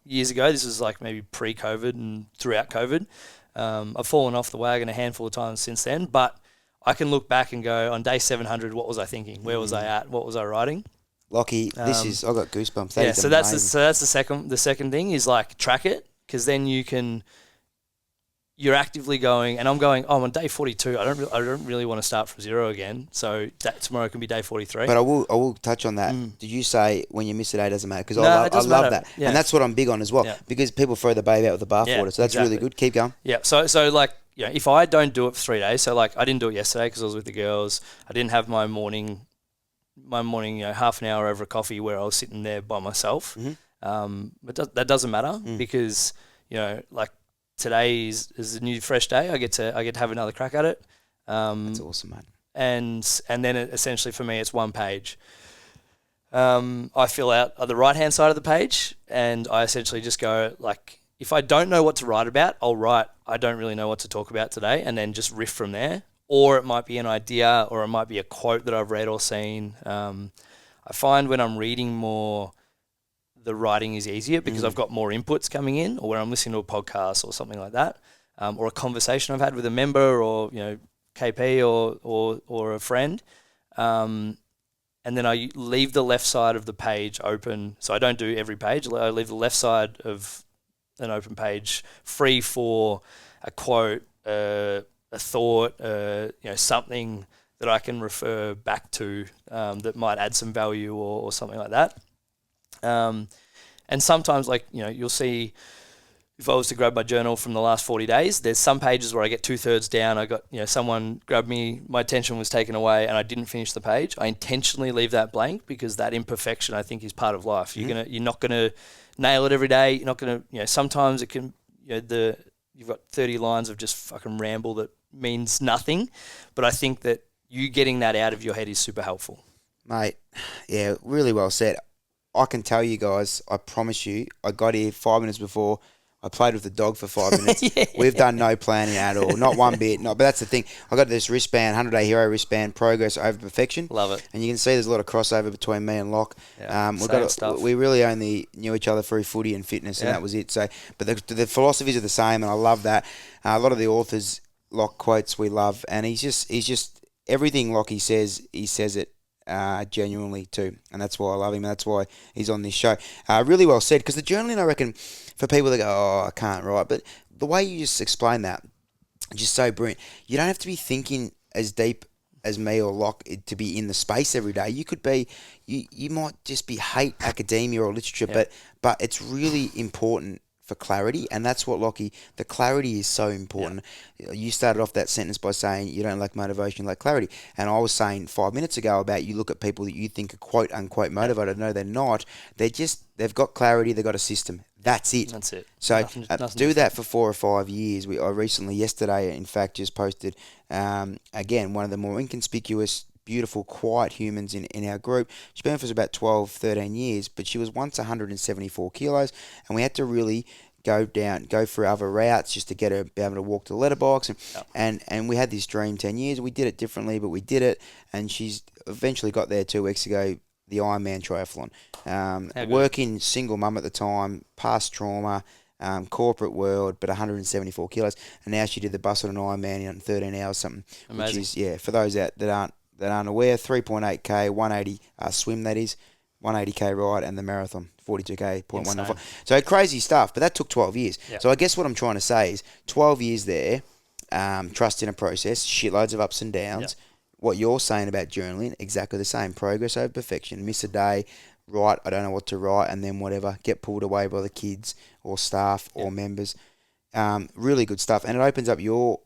years ago. This was maybe pre-COVID and throughout COVID. I've fallen off the wagon a handful of times since then, but I can look back and go, on day 700, what was I thinking? Where was I at? What was I writing? Lachie, I got goosebumps. That's the second thing is track it, because then you're actively going, and I'm going, I'm on day 42. I don't really want to start from 0 again. So that tomorrow can be day 43. But I will touch on that. Did you say when you miss a day it doesn't matter? Because I love that, and that's what I'm big on as well. Because people throw the baby out with the bathwater, so that's really good. Keep going. Yeah. So if I don't do it for 3 days, so I didn't do it yesterday because I was with the girls. I didn't have my morning, half an hour over a coffee where I was sitting there by myself. But that doesn't matter because today is a new fresh day. I get to have another crack at it. That's awesome, mate. And then essentially for me it's one page. I fill out the right hand side of the page, and I essentially just go if I don't know what to write about, I'll write I don't really know what to talk about today, and then just riff from there. Or it might be an idea, or it might be a quote that I've read or seen. I find when I'm reading more, the writing is easier because I've got more inputs coming in, or when I'm listening to a podcast or something like that, or a conversation I've had with a member, or KP or a friend, and then I leave the left side of the page open. So I don't do every page. I leave the left side of an open page free for a quote, a thought, something that I can refer back to that might add some value or something like that. And sometimes you'll see, if I was to grab my journal from the last 40 days, there's some pages where I get 2/3 down. I got, someone grabbed me, my attention was taken away and I didn't finish the page. I intentionally leave that blank because that imperfection, I think, is part of life. You're not going to nail it every day. You're not going to, sometimes it can, you've got 30 lines of just fucking ramble that means nothing. But I think that you getting that out of your head is super helpful. Mate, yeah, really well said. I can tell you guys, I promise you, I got here 5 minutes before I played with the dog for 5 minutes. Yeah. We've done no planning at all, not one bit. But that's the thing. I got this wristband, 100-day hero wristband, progress over perfection. Love it. And you can see there's a lot of crossover between me and Locke. Yeah, stuff. We really only knew each other through footy and fitness, and that was it. So, but the philosophies are the same, and I love that. A lot of the authors, Locke quotes we love, and he's just everything Lockie says, he says it genuinely too, and that's why I love him, and that's why he's on this show. Really well said, because the journaling, I reckon, for people that go, oh, I can't write, but the way you just explain that, just so brilliant. You don't have to be thinking as deep as me or Locke to be in the space every day. You could be, you might just be hate academia or literature, but it's really important for clarity, and that's what Lockie, the clarity is so important. You started off that sentence by saying you don't lack motivation, you lack clarity, and I was saying 5 minutes ago about you look at people that you think are quote unquote motivated. No, they're not. They've got clarity, they've got a system. That's it. So nothing do that for 4 or 5 years. I recently, yesterday, in fact, just posted again one of the more inconspicuous, beautiful, quiet humans in our group. She's been with us about 12, 13 years, but she was once 174 kilos, and we had to really go for other routes just to get her be able to walk to the letterbox. And we had this dream 10 years. We did it differently, but we did it, and she's eventually got there 2 weeks ago, the Ironman triathlon. Working single mum at the time, past trauma, corporate world, but 174 kilos, and now she did the bus on an Ironman in 13 hours something. Amazing. Which is, for those that aren't aware, 3.8k, 180 swim, that is, 180k ride, and the marathon, 42k, 0.195. So crazy stuff, but that took 12 years. Yep. So I guess what I'm trying to say is 12 years there, trust in a process, shitloads of ups and downs. Yep. What you're saying about journaling, exactly the same. Progress over perfection. Miss a day, write, I don't know what to write, and then whatever, get pulled away by the kids or staff or members. Really good stuff. And it opens up your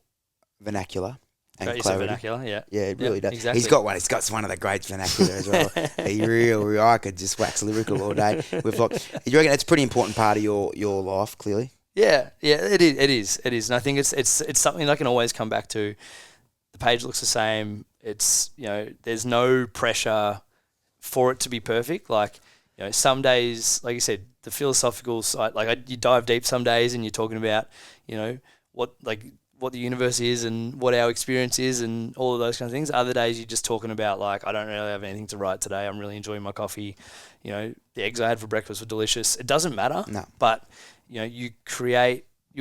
vernacular. And clarity. Vernacular, yeah. Yeah, it really does. Exactly. He's got one. He's got one of the greats vernacular as well. I could just wax lyrical all day. With like, you reckon it's a pretty important part of your life, clearly? Yeah, it is. And I think it's something I can always come back to. The page looks the same. It's, there's no pressure for it to be perfect. Like, some days, like you said, the philosophical side, you dive deep some days and you're talking about, what the universe is and what our experience is and all of those kind of things. Other days you're just talking about I don't really have anything to write today. I'm really enjoying my coffee. The eggs I had for breakfast were delicious. It doesn't matter. No. But, you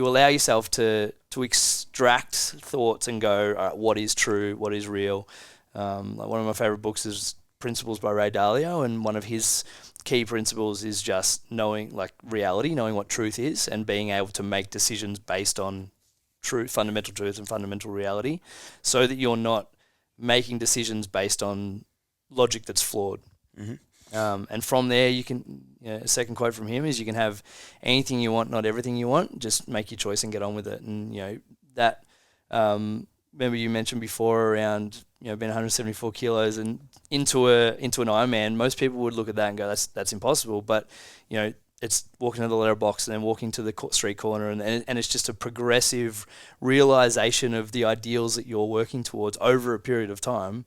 allow yourself to extract thoughts and go, all right, what is true? What is real? One of my favorite books is Principles by Ray Dalio, and one of his key principles is just knowing reality, knowing what truth is, and being able to make decisions based on fundamental truth and fundamental reality, so that you're not making decisions based on logic that's flawed. Mm-hmm. And from there, you can, a second quote from him is, you can have anything you want, not everything you want. Just make your choice and get on with it. And, that, remember you mentioned before around, being 174 kilos and into an Ironman, most people would look at that and go, that's impossible. But, it's walking to the letterbox and then walking to the street corner, and it's just a progressive realization of the ideals that you're working towards over a period of time,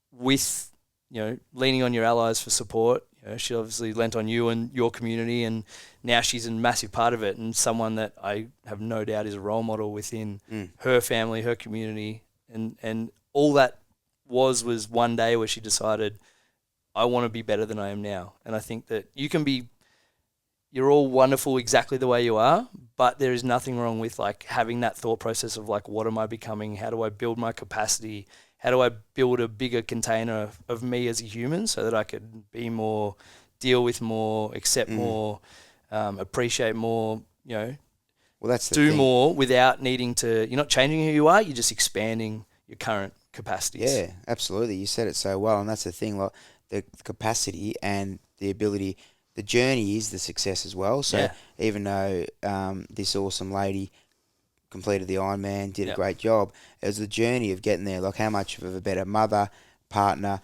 with, leaning on your allies for support. She obviously lent on you and your community, and now she's a massive part of it, and someone that I have no doubt is a role model within her family, her community, and all that was one day where she decided, I want to be better than I am now. And I think that you're all wonderful exactly the way you are, but there is nothing wrong with having that thought process of what am I becoming? How do I build my capacity? How do I build a bigger container of me as a human so that I could be more, deal with more, accept more, appreciate more, Well, that's the do thing. more without needing to, you're not changing who you are, you're just expanding your current capacities. Yeah, absolutely. You said it so well, and that's the thing, the capacity and the ability. The journey is the success as well. So even though this awesome lady completed the Ironman, did a great job, it was the journey of getting there. How much of a better mother, partner,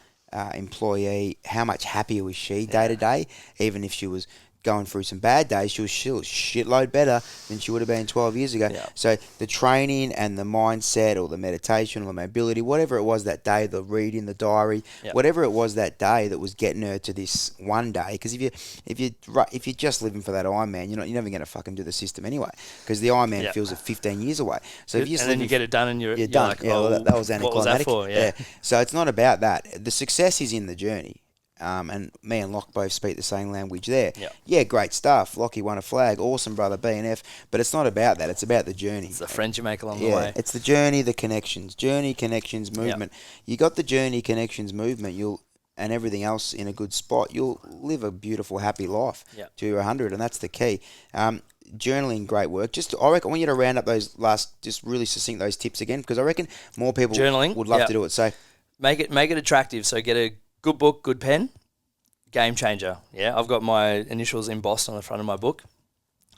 employee, how much happier was she day to day, even if she was going through some bad days, she was shitload better than she would have been 12 years ago. Yeah. So the training and the mindset or the meditation or the mobility, whatever it was that day, the reading, the diary, whatever it was that day that was getting her to this one day. Because if you're just living for that Ironman, you're never going to fucking do the system anyway. Because the Ironman feels like 15 years away. So if you're then you get it done and you're done. Like, that was anticlimactic. What was that for? Yeah. So it's not about that. The success is in the journey. And me and Locke both speak the same language there. Yeah, great stuff. Lockie won a flag. Awesome, brother. B&F. But it's not about that. It's about the journey. It's the friends you make along the way. It's the journey, the connections. Journey, connections, movement. You got the journey, connections, movement, and everything else in a good spot, you'll live a beautiful, happy life to your 100, and that's the key. Journaling, great work. I reckon I want you to round up those just really succinct those tips again, because I reckon more people would love to do it. So make it attractive. So get a good book, good pen, game changer. Yeah, I've got my initials embossed on the front of my book.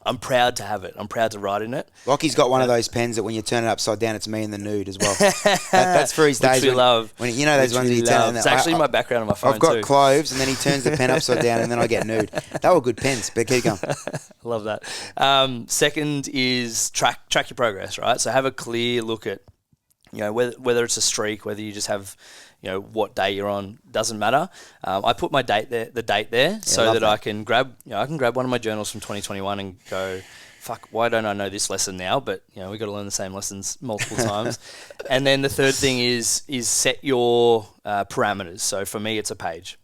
I'm proud to have it. I'm proud to write in it. Lockie's got one of those pens that when you turn it upside down, it's me in the nude as well. That's for his days. Which we love. When those ones you turn. It's actually my background on my phone. I've got cloves, and then he turns the pen upside down, and then I get nude. They were good pens, but keep going. Love that. Second is track your progress. Right. So have a clear look at, whether it's a streak, whether you just have, what day you're on, doesn't matter. I put my date there, so that I can grab one of my journals from 2021 and go, fuck, why don't I know this lesson now? But we got to learn the same lessons multiple times. And then the third thing is set your parameters. So for me, it's a page.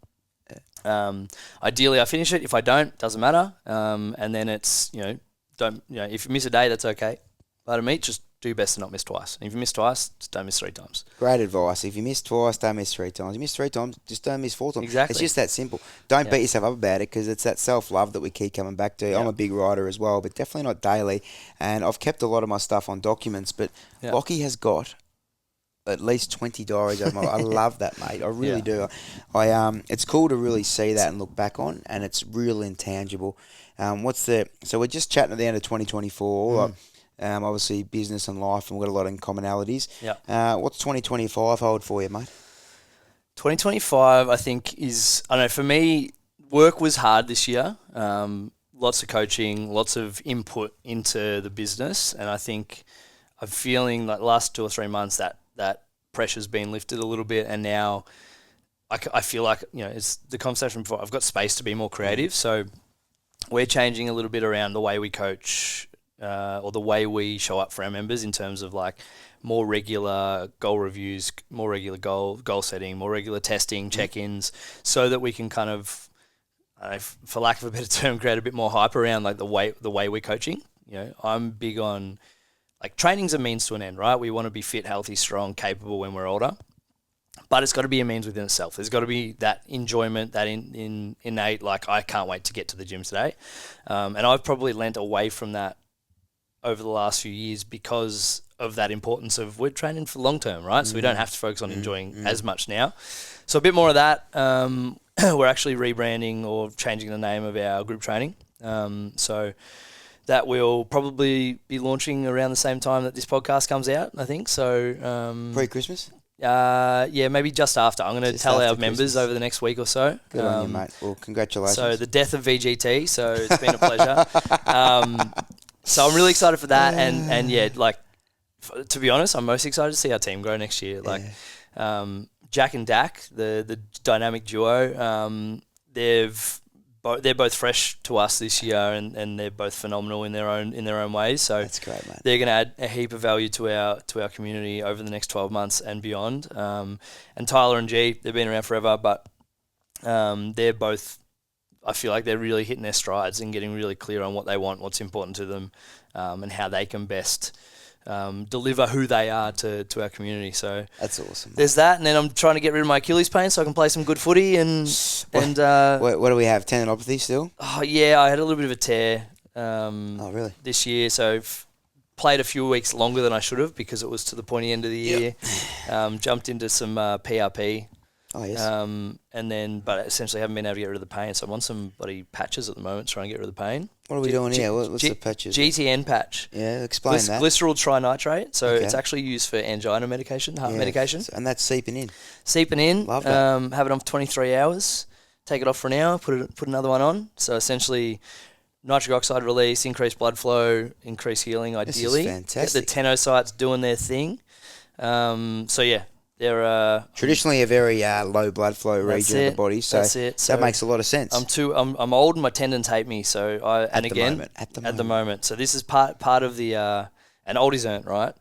Ideally, I finish it. If I don't, doesn't matter. And then it's if you miss a day, that's okay. But just do your best to not miss twice. And if you miss twice, just don't miss 3 times. Great advice. If you miss twice, don't miss 3 times. You miss 3 times, just don't miss 4 times. Exactly. It's just that simple. Don't beat yourself up about it, because it's that self-love that we keep coming back to. I'm a big writer as well, but definitely not daily. And I've kept a lot of my stuff on documents, but Lockie has got at least 20 diaries of my life. I love that, mate. I really do. It's cool to really see that and look back on, and it's real intangible. So we're just chatting at the end of 2024. Obviously business and life, and we've got a lot of commonalities. What's 2025 hold for you, mate? 2025, I think, for me, work was hard this year. Lots of coaching, lots of input into the business, and I think I'm feeling like the last 2 or 3 months that pressure's been lifted a little bit, and now I feel like, it's the conversation before, I've got space to be more creative, so we're changing a little bit around the way we coach, or the way we show up for our members, in terms of like more regular goal reviews, more regular goal setting, more regular testing, check-ins, so that we can kind of, for lack of a better term, create a bit more hype around like the way we're coaching. I'm big on, like, training's a means to an end, right? We want to be fit, healthy, strong, capable when we're older. But it's got to be a means within itself. There's got to be that enjoyment, that innate, like, I can't wait to get to the gym today. And I've probably lent away from that over the last few years because of that importance of we're training for long term, right? So we don't have to focus on enjoying as much now. So a bit more of that. We're actually rebranding or changing the name of our group training. So that will probably be launching around the same time that this podcast comes out, I think. So Pre-Christmas? Maybe just after. I'm going to tell our members over the next week or so. Good on you, mate. Well, congratulations. So the death of VGT. So it's been a pleasure. So I'm really excited for that, and to be honest, I'm most excited to see our team grow next year. Like, Jack and Dak, the dynamic duo, they're both fresh to us this year, and they're both phenomenal in their own ways. So that's great, mate. They're going to add a heap of value to our community over the next 12 months and beyond. And Tyler and G, they've been around forever, but they're both, I feel like they're really hitting their strides and getting really clear on what they want, what's important to them, and how they can best deliver who they are to our community. So that's awesome. There's that, and then I'm trying to get rid of my Achilles pain so I can play some good footy. What do we have? Tendinopathy still? Oh yeah, I had a little bit of a tear. Really? This year, so played a few weeks longer than I should have because it was to the pointy end of the year. Jumped into some PRP. Oh, yes. But essentially haven't been able to get rid of the pain. So I'm on some bloody patches at the moment trying to get rid of the pain. What are we doing here? What's the patches? GTN patch. Yeah, explain that. Glycerol trinitrate. So it's actually used for angina medication, heart medication. And that's seeping in. Seeping in. Love that. Have it on for 23 hours. take it off for an hour, put another one on. So essentially, nitric oxide release, increased blood flow, increased healing. Ideally, this is fantastic. Get the tenocytes doing their thing. So yeah, they're traditionally a very low blood flow region of the body. So that makes a lot of sense. I'm old and my tendons hate me. So at the moment. So this is part of the and old isn't right,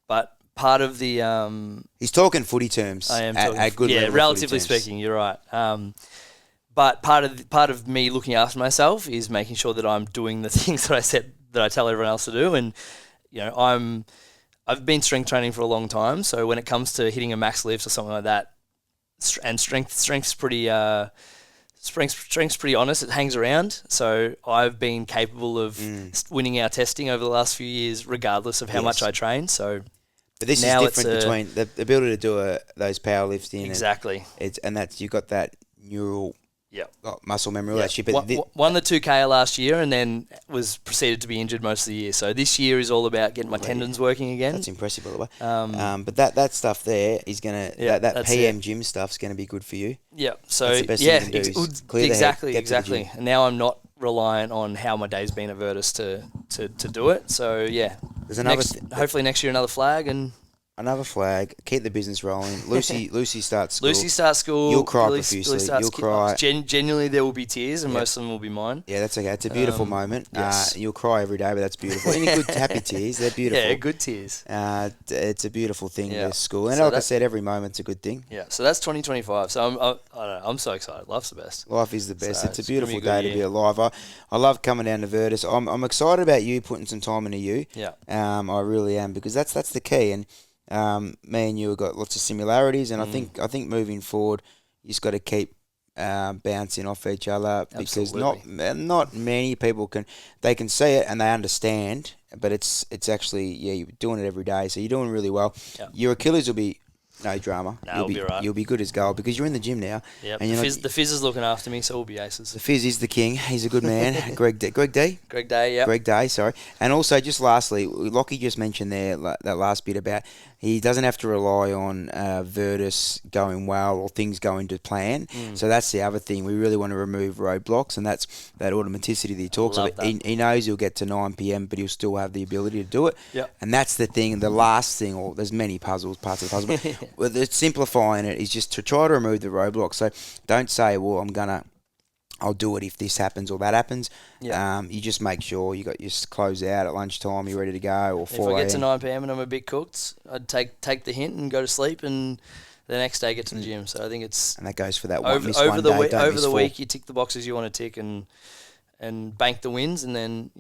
but part of the he's talking footy terms. I am at good level relatively speaking. You're right. But part of me looking after myself is making sure that I'm doing the things that I tell everyone else to do, and I've been strength training for a long time. So when it comes to hitting a max lift or something like that, and strength's pretty honest. It hangs around. So I've been capable of winning our testing over the last few years, regardless of how much I train. So. But this is different between the ability to do those powerlifting. Exactly. And that's you've got that neural muscle memory, all that shit. But won the 2K last year and then was proceeded to be injured most of the year. So this year is all about getting my tendons working again. That's impressive, by the way. But that stuff there is going to, that PM gym stuff's going to be good for you. Yeah. So, that's the best thing you can do is clear exactly. And now I'm not reliant on how my day's been at Virtus to do it. So, yeah. There's another hopefully next year another flag and... Another flag. Keep the business rolling. Lucy starts school. Lucy starts school. You'll cry profusely. You'll cry. Genuinely, there will be tears, and most of them will be mine. Yeah, that's okay. It's a beautiful moment. Yes. You'll cry every day, but that's beautiful. Any good happy tears, they're beautiful. Yeah, good tears. It's a beautiful thing. This school, and so like I said, every moment's a good thing. Yeah. So that's 2025. So I don't know. I'm so excited. Life's the best. Life is the best. So it's a beautiful day to be alive. I love coming down to Virtus. I'm excited about you putting some time into you. Yeah. I really am, because that's the key. And me and you have got lots of similarities, and I think moving forward, you just got to keep bouncing off each other, because not many people can see it and they understand, but it's actually you're doing it every day, so you're doing really well. Yep. Your Achilles will be no drama. You'll be right. You'll be good as gold, because you're in the gym now. Yeah. The Fizz is looking after me, so we'll be aces. The Fizz is the king. He's a good man. Greg D. Greg Day, yeah. Greg Day, sorry. And also, just lastly, Lachie just mentioned there that last bit about he doesn't have to rely on Virtus going well or things going to plan. So that's the other thing. We really want to remove roadblocks, and that's that automaticity that he talks about. He knows he'll get to 9 p.m, but he'll still have the ability to do it. Yep. And that's the thing. And the last thing, or there's many parts of the puzzle, but simplifying it is just to try to remove the roadblocks. So don't say, well, I'll do it if this happens or that happens. Yeah. You just make sure you got your clothes out at lunchtime, you're ready to go, or 4 a.m. If I get to 9 p.m. and I'm a bit cooked, I'd take the hint and go to sleep, and the next day get to the gym. So I think it's... And that goes for that over the week, you tick the boxes you want to tick and bank the wins, and then,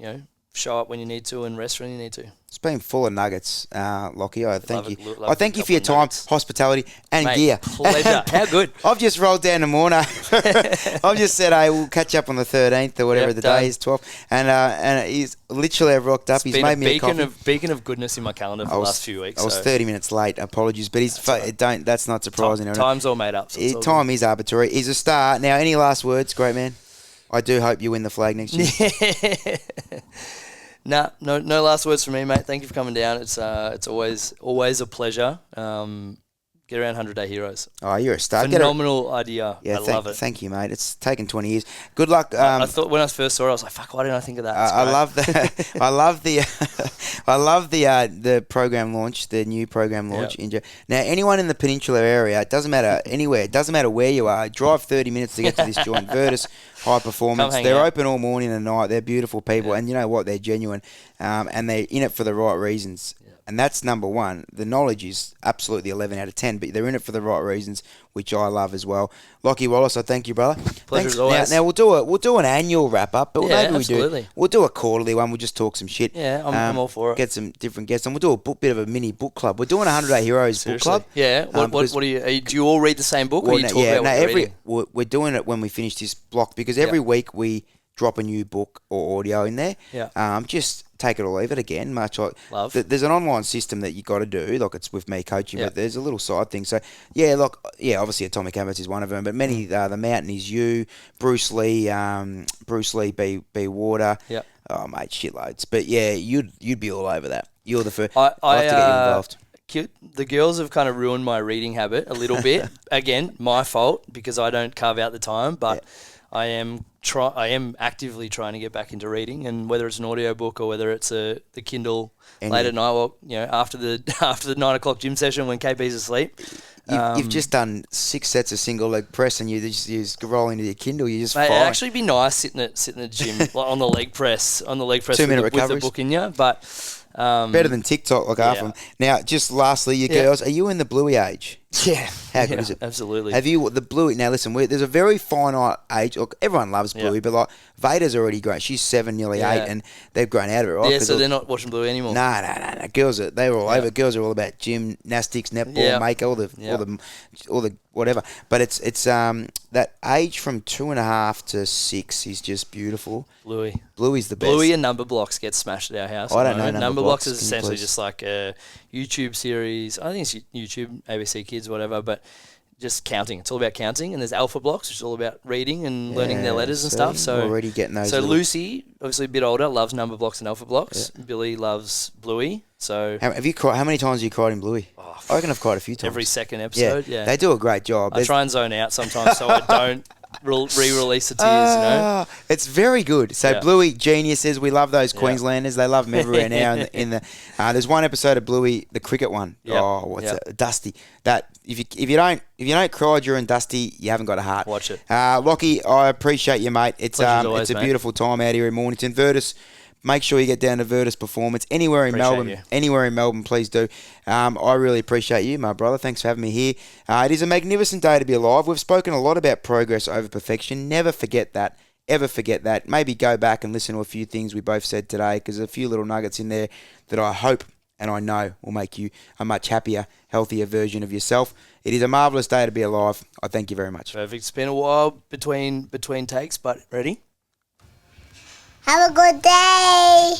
show up when you need to and rest when you need to. It's been full of nuggets, Lachie. I thank you. I thank you for your time, hospitality, and gear. Pleasure. How good. I've just rolled down the morning. I've just said, hey, we'll catch up on the 13th or whatever the day is, 12th. And he's literally rocked up. He's made me a coffee. Beacon of goodness in my calendar for the last few weeks. I was 30 minutes late. Apologies, but that's not surprising. Time's all made up. So time is arbitrary. He's a star. Now, any last words, great man? I do hope you win the flag next year. No last words from me, mate. Thank you for coming down. It's always a pleasure. Get around 100-day heroes. Oh, you're a star. Phenomenal idea. Yeah, I love it. Thank you, mate. It's taken 20 years. Good luck. I thought when I first saw it, I was like, "Fuck! Why didn't I think of that?" I love that. I love the program launch, the new program launch. Yep. Now, anyone in the Peninsula area, it doesn't matter anywhere. It doesn't matter where you are. Drive 30 minutes to get to this joint. Virtus High Performance. They're open all morning and night. They're beautiful people, and you know what? They're genuine, and they're in it for the right reasons. And that's number one. The knowledge is absolutely 11 out of 10, but they're in it for the right reasons, which I love as well. Lachie Wallace, I thank you, brother. Pleasure as always. Now we'll do an annual wrap up, but we'll do a quarterly one. We'll just talk some shit. Yeah, I'm all for it. Get some different guests, and we'll do a bit of a mini book club. We're doing a 100-day Heroes book club. Yeah. What do you all read the same book? Or you talk about what you're reading? We're doing it when we finish this block, because every week we drop a new book or audio in there. Yeah. Just take it or leave it again. Much like love. There's an online system that you got to do, like it's with me coaching, but there's a little side thing. So obviously Atomic Habits is one of them, but many the Mountain is you, Bruce Lee, be water. Yeah. Oh mate, shitloads. But yeah, you'd be all over that. You're the first. I have to get you involved. the girls have kind of ruined my reading habit a little bit. Again, my fault because I don't carve out the time, but I am actively trying to get back into reading, and whether it's an audiobook or whether it's the Kindle late at night, well, after the 9 o'clock gym session when KP's asleep. You've just done 6 sets of single leg press, and you just roll into your Kindle. You just it'd actually be nice sitting at the gym like on the leg press 2-minute with the book in you, but better than TikTok, like half of them. Now, just lastly, you girls, are you in the bluey age? Yeah. How good is it? Absolutely. Have you the bluey? Now, listen, there's a very finite age. Look, everyone loves bluey, but like Vada's already grown. She's 7, nearly 8, and they've grown out of it, right? Yeah, so they're not watching bluey anymore. No. Girls, they were all over. Girls are all about gymnastics, netball, make all the whatever. But it's that age from 2.5 to 6 is just beautiful. Bluey's the best. Bluey and Number Blocks get smashed at our house. I don't know Number Blocks is essentially just like a YouTube series. I think it's YouTube, ABC Kids, whatever, but just counting. It's all about counting. And there's Alpha Blocks, which is all about reading and learning their letters and stuff. So already getting those. So Lucy, obviously a bit older, loves Number Blocks and Alpha Blocks. Yeah. Billy loves Bluey. So have you cried? How many times have you cried in Bluey? I reckon I've cried a few times. Every second episode. Yeah. They do a great job. I try and zone out sometimes so I don't re-release the tears, It's very good. So Bluey, geniuses. We love those Queenslanders. They love them everywhere now. There's one episode of Bluey, the cricket one. Yep. Oh, what's that? Dusty. That if you don't cry during Dusty, you haven't got a heart. Watch it. Lachie, I appreciate you, mate. It's always, a beautiful time out here in Mornington. Virtus. Make sure you get down to Virtus Performance anywhere in Melbourne. Please do. I really appreciate you, my brother. Thanks for having me here. It is a magnificent day to be alive. We've spoken a lot about progress over perfection. Never forget that. Ever forget that. Maybe go back and listen to a few things we both said today, because there's a few little nuggets in there that I hope and I know will make you a much happier, healthier version of yourself. It is a marvellous day to be alive. I thank you very much. Perfect. It's been a while between takes, but ready? Have a good day.